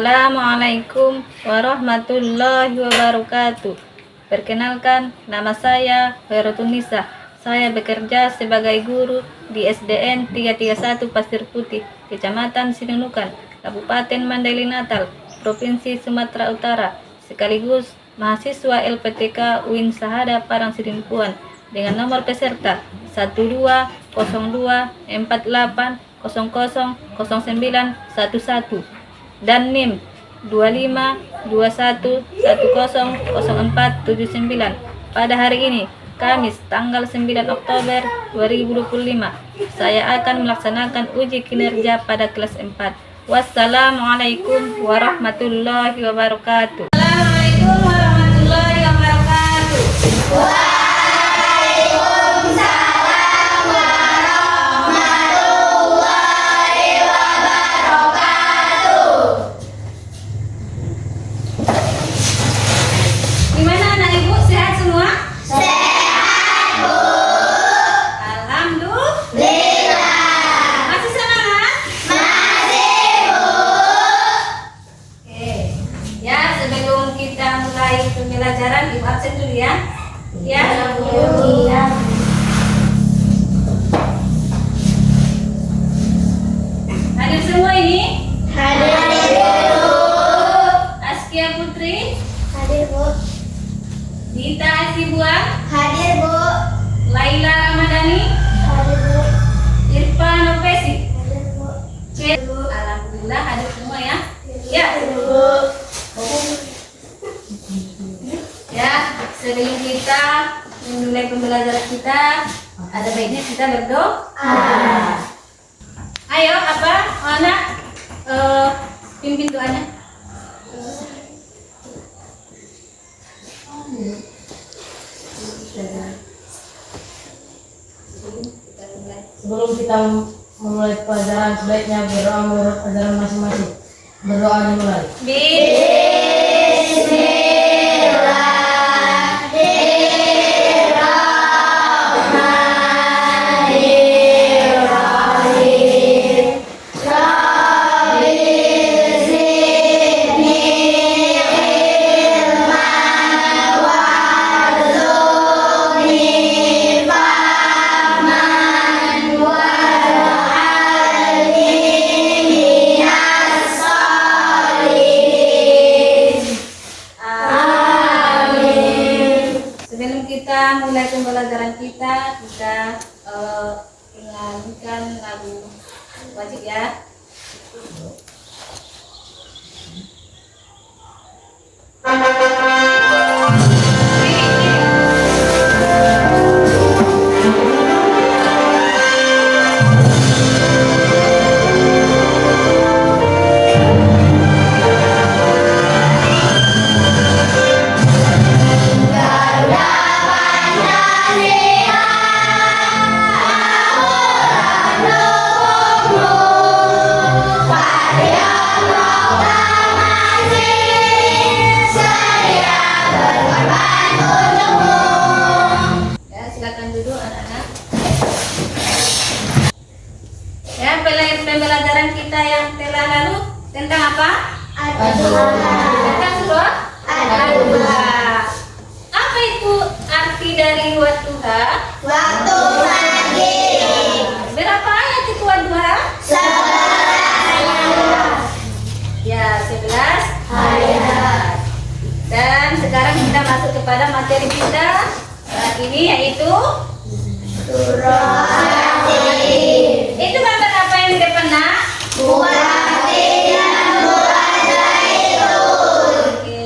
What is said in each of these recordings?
Assalamualaikum warahmatullahi wabarakatuh. Perkenalkan, nama saya Hoirotunisa. Saya bekerja sebagai guru di SDN 331 Pasir Putih, Kecamatan Sinunukan, Kabupaten Mandailing Natal, Provinsi Sumatera Utara, sekaligus mahasiswa LPTK UIN Sahada Parang Sidimpuan dengan nomor peserta 120248000911 dan NIM 2521100479 pada hari ini, Kamis tanggal 9 Oktober 2025. Saya akan melaksanakan uji kinerja pada kelas 4. Wassalamualaikum warahmatullahi wabarakatuh. Assalamualaikum warahmatullahi wabarakatuh. Gimana anak ibu, sehat semua? Sehat, Bu. Alhamdulillah. Masih semangat? Masih, Bu. Oke. Ya, sebelum kita mulai pembelajaran, ibu absen dulu ya. Ya, Bu. Iya. Hadir semua ini? Hadir, Bu. Askia Putri, Hadir, Bu. Dita Asibuan, Hadir, Bu. Laila Ramadhani, Hadir, Bu. Irfan Nopesi. Hadir, Bu. Alhamdulillah hadir semua ya. Ya. Bu. Ya, sebelum kita memulai pembelajaran kita, ada baiknya kita berdoa. Ayo, apa, anak, pimpin doanya. Sebelum kita memulai pelajaran, sebaiknya berdoa menurut ajaran masing-masing. Berdoa dimulai. Sebelum kita mulai pembelajaran kita nyanyikan lagu wajib ya. Ya, silakan duduk anak-anak. Ya, pembelajaran kita yang telah lalu tentang apa? Tentang surah Ad-Duha. Apa itu arti dari Wadduha? Waktu maghrib. Berapa ayat itu Wadduha? 11 Ya, 11 ayat. Dan sekarang kita masuk kepada materi kita saat ini, yaitu Surah Ad-Duha. itu gambar apa yang di depan, nak? Buatin dan buah zaitun. Oke.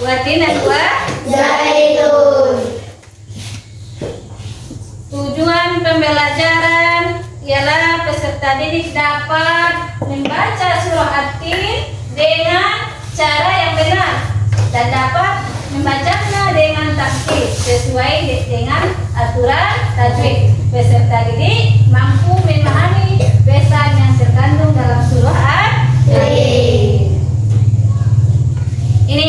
Buatin dan buah. Zaitun. Tujuan pembelajaran ialah peserta didik dapat membaca surah At-Tin dengan cara yang benar dan dapat membacanya dengan tartil sesuai dengan aturan tajwid. Peserta didik mampu memahami pesan yang terkandung dalam surah At-Tin. Ini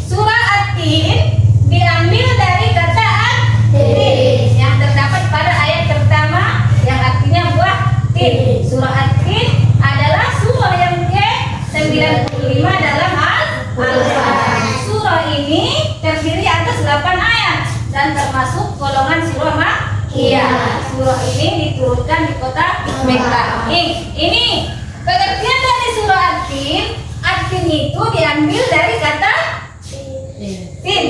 surah At-Tin diambil dari kata At-Tin yang terdapat pada ayat pertama yang artinya buah tin. Surah At-Tin adalah surah yang ke-19 Makkiyah. Surah ini diturunkan di kota Mekah. Ini pengertian dari surah At-Tin. At-Tin itu diambil dari kata tin,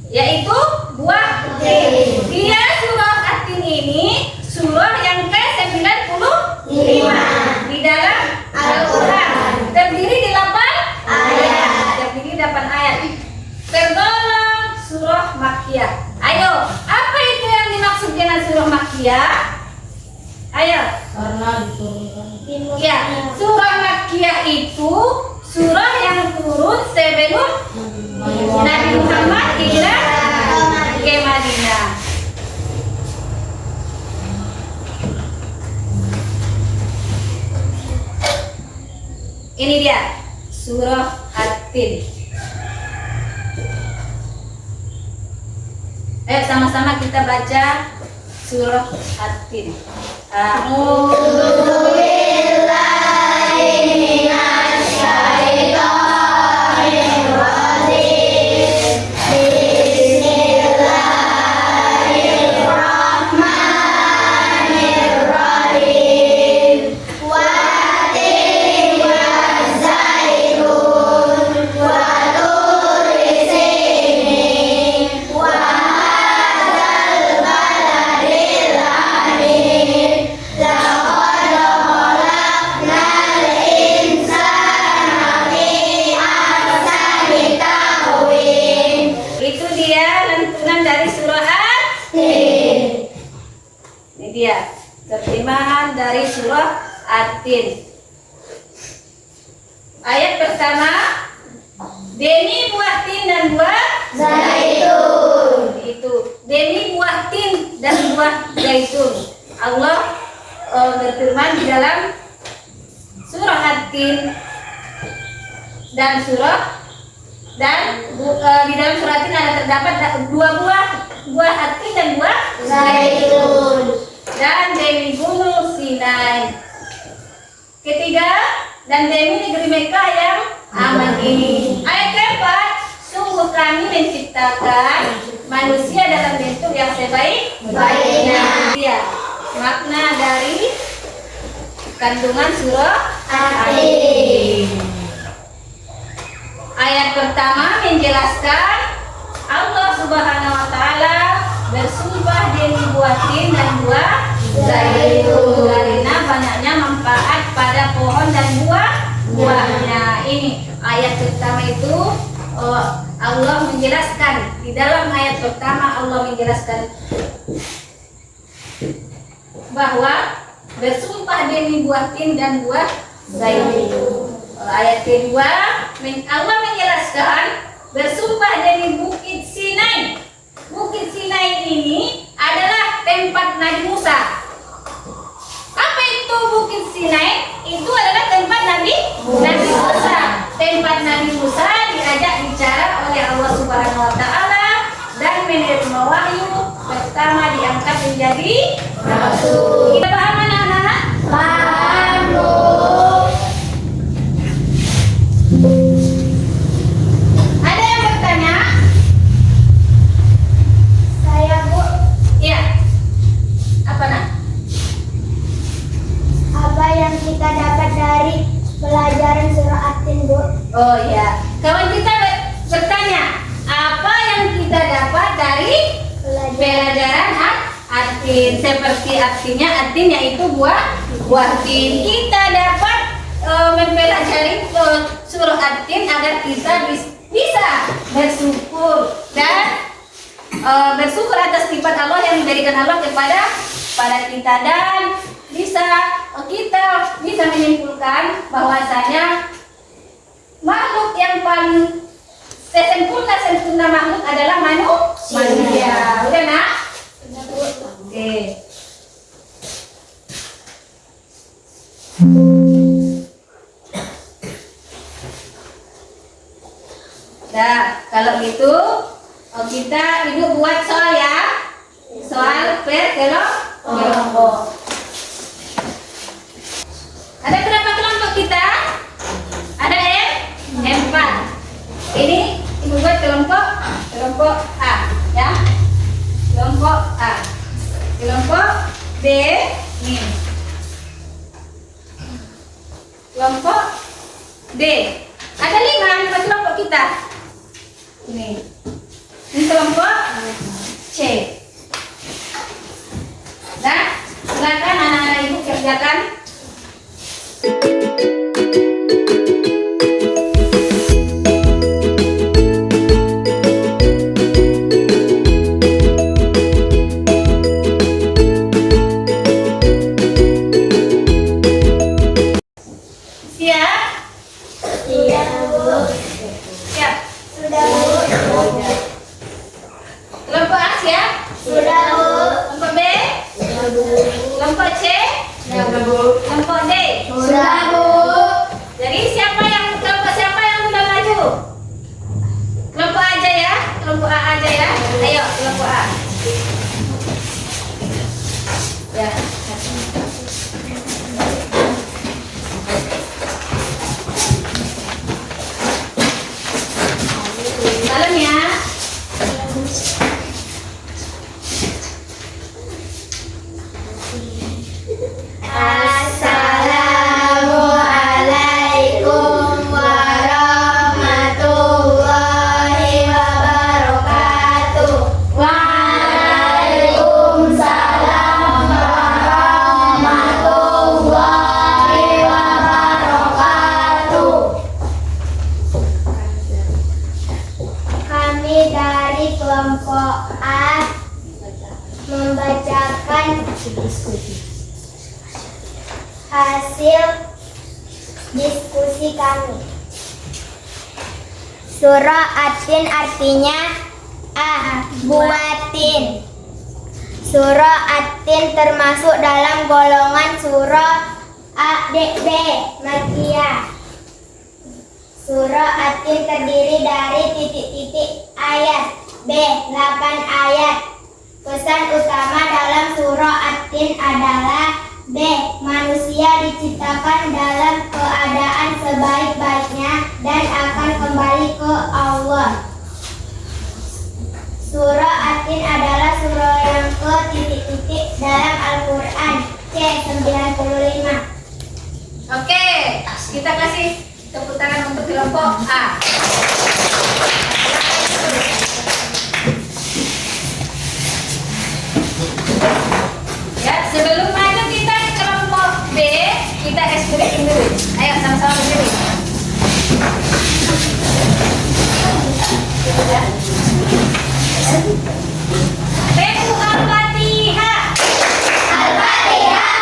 yaitu buah tin. Dia surah At-Tin ini surah yang ke-95 di dalam Al-Quran. Terdiri di 8 ayat. Tergolong surah Makkiyah. Ayo, apa itu yang dimaksud dengan surah Makkiyah? Ayo. Karena diturunkan. Ya, surah Makkiyah itu surah yang turun sebelum Nabi Muhammad hijrah ke Madinah. Ini dia surah At-Tin. Ayo sama-sama kita baca surah At-Tin. A'udzu Itu dia lantunan dari surah At-Tin. Ini dia terjemahan dari surah At-Tin. Ayat pertama, demi buah tin dan buah Zaitun. itu demi buah tin dan buah zaitun. Allah berfirman di dalam surah At-Tin dan di dalam surah At-Tin ada terdapat dua buah At-Tin dan buah Zaitun. dan demi gunung Sinai. Ketiga, dan demi negeri Mekah yang aman ini. Ayat keempat, sungguh kami menciptakan manusia dalam bentuk yang sebaik-baiknya. Ya, makna dari kandungan surah At-Tin. Ayat pertama menjelaskan Allah Subhanahu wa taala bersumpah demi buah tin dan buah zaitun karena banyaknya manfaat pada pohon dan buahnya. Ini ayat pertama itu Allah menjelaskan, di dalam ayat pertama Allah menjelaskan bahwa bersumpah demi buah tin dan buah zaitun. Ayat kedua Allah menjelaskan bersumpah demi bukit Sinai. Bukit Sinai ini adalah tempat Nabi Musa. Apa itu Bukit Sinai? Itu adalah tempat Nabi Musa. Tempat Nabi Musa diajak bicara oleh Allah Subhanahu wa taala dan menerima wahyu, pertama diangkat menjadi rasul. Kita paham anak-anak? Paham, Bu. Ada yang bertanya? Saya, Bu. Iya. Apa nak? Apa yang kita dapat dari pelajaran surah At-Tin, Bu? Oh iya. Kawan kita bertanya, apa yang kita dapat dari pelajaran At-Tin? Seperti artinya At-Tin yaitu buah tin. Kita dapat mempelajari surah At-Tin agar kita bisa bersyukur dan bersyukur atas sifat Allah yang diberikan Allah kepada kita, dan kita bisa menyimpulkan bahwasanya makhluk yang paling sempurna makhluk adalah manusia. Udah nak? Oke. Nah, kalau gitu kita ibu buat soal ya. Soal per kelompok. Ada berapa kelompok kita? Ada empat. Ini ibu buat kelompok A ya. Kelompok A. B. Nih. Kelompok D. Ada 5 kelompok kita. Ini. Ini kelompok C. Nah, silakan anak-anak ibu kerjakan. Siap? Iya, Bu. Siap. Sudah, Bu. Kelompok A siap? Sudah, Bu. Kelompok B? Sudah, Bu. Kelompok C? Sudah, Bu. Kelompok D? Sudah, Bu. Jadi kelompok siapa yang sudah maju? Kelompok A aja ya, kelompok A aja ya. Ayo kelompok A. Ya. Salam ya. Assalamualaikum warahmatullahi wabarakatuh. Waalaikumsalam warahmatullahi wabarakatuh. Kami dari kelompok A membacakan hasil diskusi kami. Surah At-Tin artinya A. Buatin. Surah At-Tin termasuk dalam golongan surah A-D-B Makkiyah. Surah At-Tin terdiri dari titik-titik ayat. B. 8 ayat. Pesan utama dalam surah At-Tin adalah B. Manusia diciptakan dalam keadaan sebaik-baiknya dan akan kembali ke Allah. Surah At-Tin adalah surah yang ke dalam Al-Quran. C. 95. Oke, kita kasih tepuk tangan untuk kelompok A. Ya, sebelum maju kita ke kelompok B, kita ekspresi dulu. Ayo sama-sama berdiri. Ya. Baca Al-Fatihah. Al-Fatihah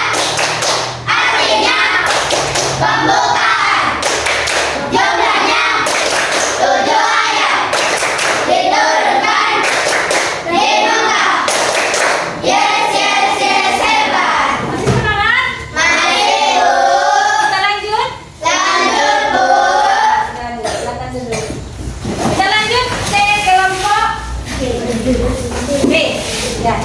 artinya pembukaan. Jumlahnya 7 ayat. Diturunkan di muka. Yes, yes, yes, hebat. Masih semangat? Mari, Bu. Kita lanjut. Lanjut, Bu. Silakan dulu. Kita lanjut ke kelompok B. Ya.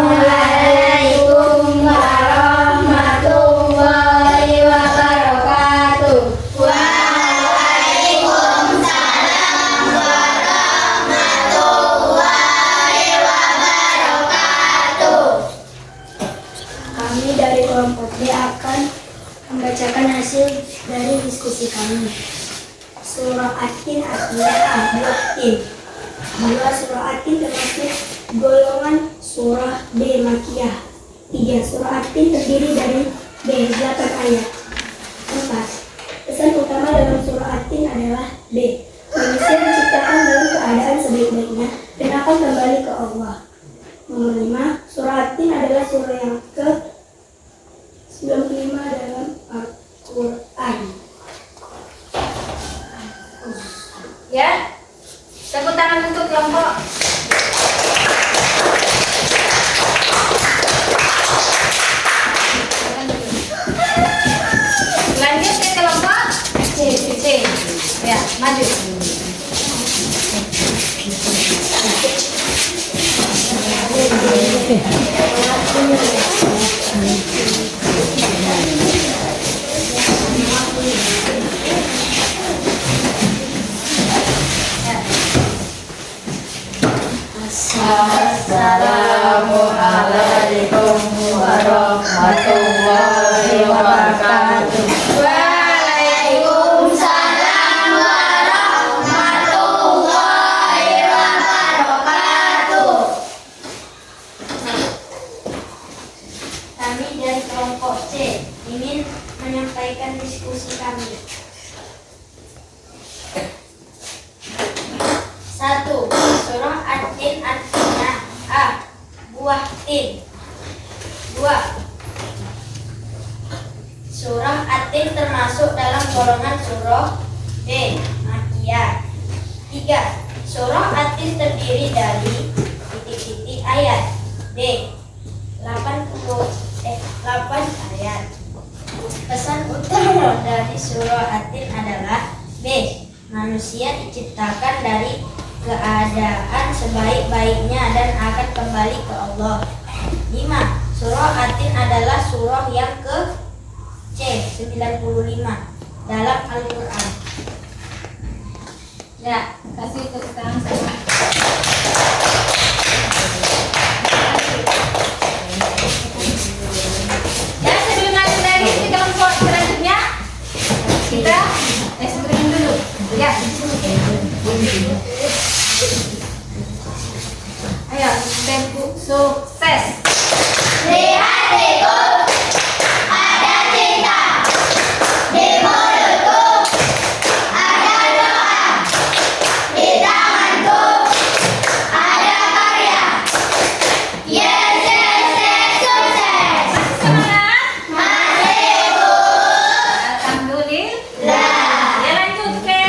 Assalamualaikum warahmatullahi wabarakatuh. Waalaikumsalam warahmatullahi wabarakatuh. Kami dari kelompok B akan membacakan hasil dari diskusi kami. Surah At-Tin artinya Buatin. Dua, surah At-Tin termasuk golongan surah B Makkiyah. 3. Surah At-Tin terdiri dari B 8 ayat. 4. Pesan utama dalam surah At-Tin adalah B. Manusia diciptakan dalam keadaan sebaik-baiknya dan akan kembali ke Allah. Nomor 5. Surah At-Tin adalah surah yang ke-95 dalam Al-Quran. Ya. Tepuk tangan untuk kelompok. Lanjut ke kelompok C. Ya, maju. Assalamualaikum warahmatullahi wabarakatuh. Waalaikumsalam warahmatullahi wabarakatuh. Kami dari kelompok C ingin menyampaikan diskusi kami. 1. Surah At-Tin artinya A. Buah tin. 2. Surah At-Tin termasuk dalam golongan surah B. Makkiyah. 3. Surah At-Tin terdiri dari titik-titik ayat. D. 8 ayat. Pesan utama dari surah At-Tin adalah B. Manusia diciptakan dari keadaan sebaik-baiknya dan akan kembali ke Allah. 5. Surah At-Tin adalah surah yang ke C 95 dalam Al-Quran. Ya, kasih tepuk tangan sama. Ya, sebelum lanjut dari kelompok selanjutnya, kita screen dulu. Ya. Ayo, tempo sukses. Di hatiku ada cinta, di mulutku ada doa, di tanganku ada karya. Yes, yes, yes, sukses. Semangat. Masih Alhamdulillah. Ya, lanjut ke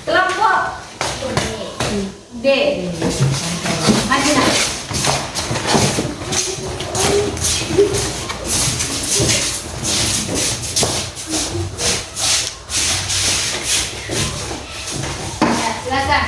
kelompok D. Madinah. Ya, silakan.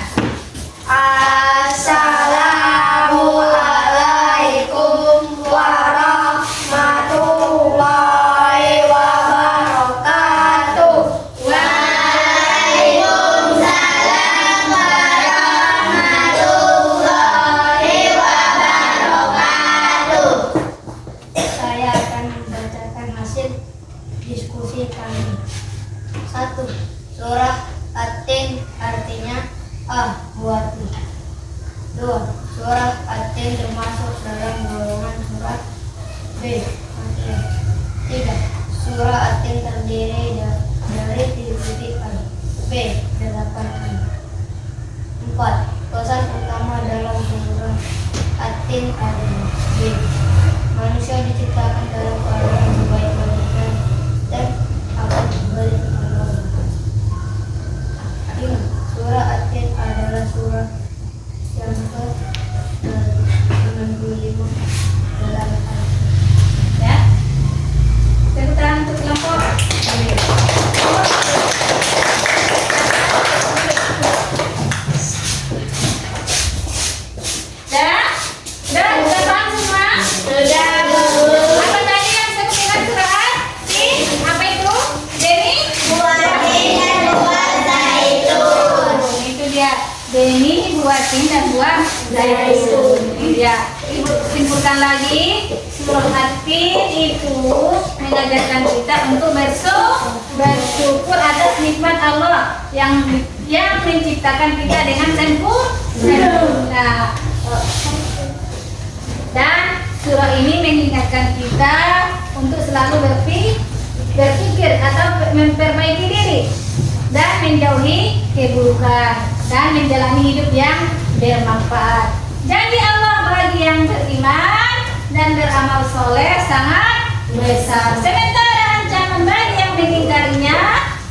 Assalamualaikum warahmatullahi wabarakatuh. Waalaikumsalam warahmatullahi wabarakatuh. Saya akan membacakan hasil diskusi kami. 1. Surah At-Tin artinya A. Buah tin. 2. Surah At-Tin termasuk dalam golongan surat B. Makkiyah. 3. Surah At-Tin terdiri dari titik-titik ayat. B. 8 ayat. 4. Pesan utama dalam surah At-Tin adalah B. Manusia diciptakan dalam keadaan sebaik-baiknya dan akan kembali kepada Allah. 5. Surah At-Tin adalah surah yang ke-95 dalam Al-Quran. Ya. Tepuk tangan untuk kelompok D. Dah? Dah? Sudah paham semua? Sudah, Bu. Apa tadi yang sebutkan surah? Apa itu? Deni? Buah tin dan buah zaitun. Itu dia. Deni, buah tin dan buah zaitun. Ya. Ibu simpulkan lagi. Surah At-Tin itu mengajarkan kita untuk bersyukur atas nikmat Allah yang menciptakan kita dengan sempurna. Dan surah ini mengingatkan kita untuk selalu berpikir atau memperbaiki diri dan menjauhi keburukan dan menjalani hidup yang bermanfaat. Janji Allah bagi yang beriman dan beramal soleh sangat besar, sementara ancaman bagi yang mengingkarinya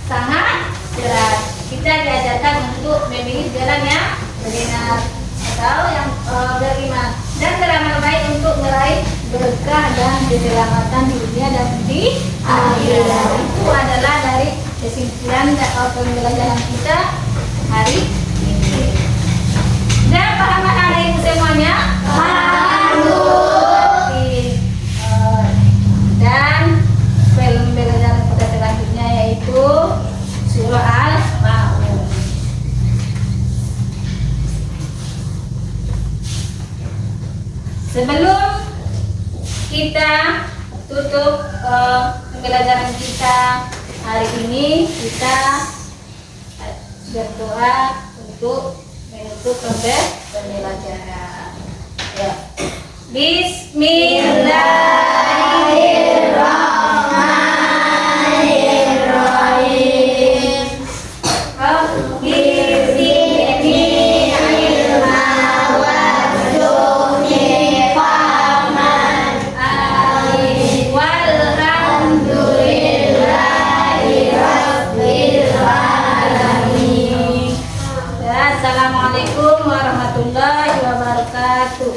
sangat berat. Kita diajarkan untuk memilih jalan yang benar atau yang beriman dan beramal baik untuk meraih berkah dan keselamatan di dunia dan di akhirat. Itu adalah dari kesimpulan pembelajaran kita hari ini. Dan paham anak-anak semuanya? Paham, Bu. Sebelum kita tutup pembelajaran kita hari ini, kita berdoa untuk menutup pembelajaran. Ya. Bismillahirrahmanirrahim. Rabbi zidni ilma warzuqni fahman alim walhamdulillahi rabbil alamin. Assalamualaikum warahmatullahi wabarakatuh.